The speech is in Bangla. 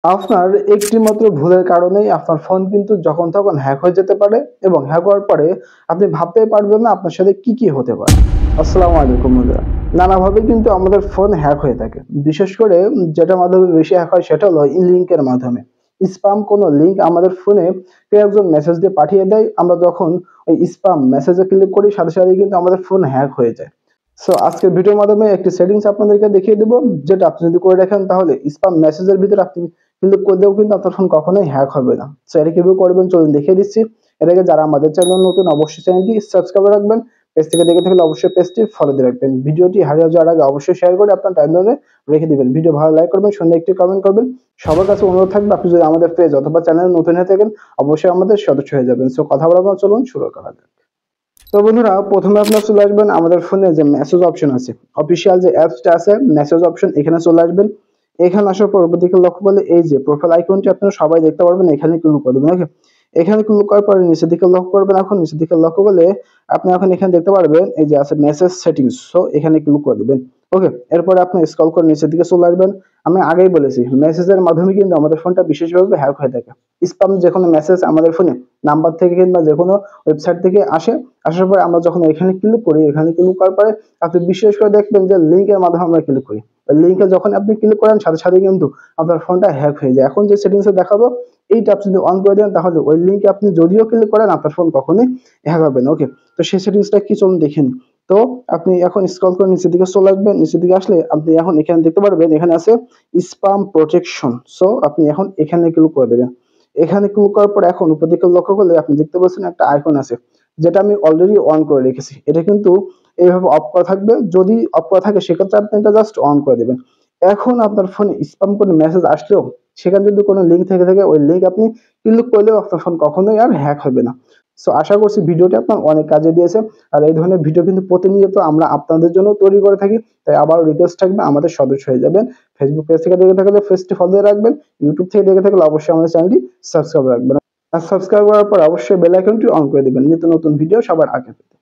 আপনার একটি মাত্র ভুলের কারণেই আপনার ফোন কিন্তু যখন তখন হ্যাক হয়ে যেতে পারে এবং হ্যাক হওয়ার পরে আপনি ভাবতেই পারবেন না আপনার সাথে কি হতে পারে। আসসালামু আলাইকুম বন্ধুরা। নানাভাবে কিন্তু আমাদের ফোন হ্যাক হয়ে থাকে। বিশেষ করে যেটার মাধ্যমে বেশি হ্যাক হয় সেটা হলো লিঙ্কের মাধ্যমে। স্পাম কোনো লিঙ্ক আমাদের ফোনে কেউ একজন মেসেজ দিয়ে পাঠিয়ে দেয়, আমরা যখন ওই স্পাম মেসেজে ক্লিক করি সাথে সাথে কিন্তু আমাদের ফোন হ্যাক হয়ে যায়। সো আজকের ভিডিওর মাধ্যমে একটি সেটিংস আপনাদেরকে দেখিয়ে দেবো, যেটা আপনি যদি করে রাখেন তাহলে স্পাম মেসেজের ভিতরে আপনি কিন্তু করলেও কিন্তু আপনার ফোন কখনোই হ্যাক হবে না। সো এটা কিভাবে করবেন চলুন দেখিয়ে দিচ্ছি। এর আগে যারা আমাদের চ্যানেল নতুন অবশ্যই চ্যানেলটি সাবস্ক্রাইব করে রাখবেন। পেজ থেকে দেখে থাকলে অবশ্যই পেজটি ফলো দিয়ে রাখবেন। ভিডিওটি হারিয়ে যাওয়ার আগে অবশ্যই শেয়ার করে আপনার টাইমলাইনে রেখে দিবেন। ভিডিও ভালো লাইক করবেন, সুন্দর একটি কমেন্ট করবেন। সবার কাছে অনুরোধ থাকবে আপনি যদি আমাদের পেজ অথবা চ্যানেল নতুন হয়ে থাকেন অবশ্যই আমাদের সদস্য হয়ে যাবেন। সো কথা বলার চলুন শুরু করা যাক। তো বন্ধুরা প্রথমে আপনারা চলে আসবেন আমাদের ফোনে যে মেসেজ অপশন আছে, অফিসিয়াল যে অ্যাপসটা আছে মেসেজ অপশন, এখানে চলে আসবেন। এখানে আসার পর দিকে লক্ষ্য করলে এই যে প্রোফাইল আইকনটি আপনারা সবাই দেখতে পারবেন, এখানে ক্লিক করে দেবেন। ওকে, এখানে ক্লিক করার পরে নিচের দিকে লক্ষ্য করবেন। এখন নিচের দিকে লক্ষ্য করলে আপনি এখন এখানে দেখতে পারবেন এই যে আছে মেসেজ সেটিংস। সো এখানে ক্লিক করে দিবেন। ওকে, এরপরে আপনি স্ক্রল করে নিচের দিকে চলে আসবেন। আমি আগেই বলেছি মেসেজের মাধ্যমে কিন্তু আমাদের ফোনটা বিশেষভাবে হ্যাক হয়ে থাকে। স্প্যাম যে কোনো মেসেজ আমাদের ফোনে নাম্বার থেকে কিংবা যে কোনো ওয়েবসাইট থেকে আসে, আসার পরে আমরা যখন এখানে ক্লিক করি, এখানে ক্লিক করার পরে আপনি বিশেষ করে দেখবেন যে লিঙ্কের মাধ্যমে আমরা ক্লিক করি। লিঙ্কে যখন আপনি ক্লিক করেন সাথে সাথে কিন্তু আপনার ফোনটা হ্যাক হয়ে যায়। এখন যে সেটিংসে দেখাবো এইটা আপনি যদি অন করে দেন তাহলে ওই লিঙ্কে আপনি যদিও ক্লিক করেন আপনার ফোন কখনোই হ্যাক হবে না। ওকে, তো সেই সেটিংসটা কি চলুন দেখে নিই। তো আপনি এখন স্ক্রল করে নিচের দিকে চলে আসবেন। নিচের দিকে আসলে আপনি এখন এখানে দেখতে পারবেন এখানে আছে স্প্যাম প্রোটেকশন। সো আপনি এখন এখানে ক্লিক করে দেবেন। এখানে ক্লিক করার পর এখন উপর দিকে লক্ষ্য করলে আপনি দেখতে পাচ্ছেন একটা আইকন আছে, যেটা আমি অলরেডি অন করে রেখেছি। এটা কিন্তু এইভাবে অফ করা থাকবে, যদি অফ করা থাকে সেক্ষেত্রে আপনি এটা জাস্ট অন করে দেবেন। এখন আপনার ফোনে স্প্যাম কোনো মেসেজ আসলেও সেখানে যদি কোনো লিঙ্ক থেকে থাকে ওই লিঙ্ক আপনি ক্লিক করলেও আপনার ফোন কখনোই আর হ্যাক হবে না। সো আশা করছি ভিডিওটি আপনার অনেক কাজে দিয়েছে। আর এই ধরনের ভিডিও কিন্তু প্রতিনিয়ত আমরা আপনাদের জন্য তৈরি করে থাকি। তাই আবার রিকোয়েস্ট থাকবে আমাদের সদস্য হয়ে যাবেন। ফেসবুক পেজ থেকে দেখে থাকলে পেজটি ফলো দিয়ে রাখবেন। ইউটিউব থেকে দেখে থাকলে অবশ্যই আমাদের চ্যানেলটি সাবস্ক্রাইব রাখবেন। আর সাবস্ক্রাইব করার পর অবশ্যই বেল আইকনটি অন করে দিবেন নিত্য নতুন ভিডিও সবার আগে পেতে।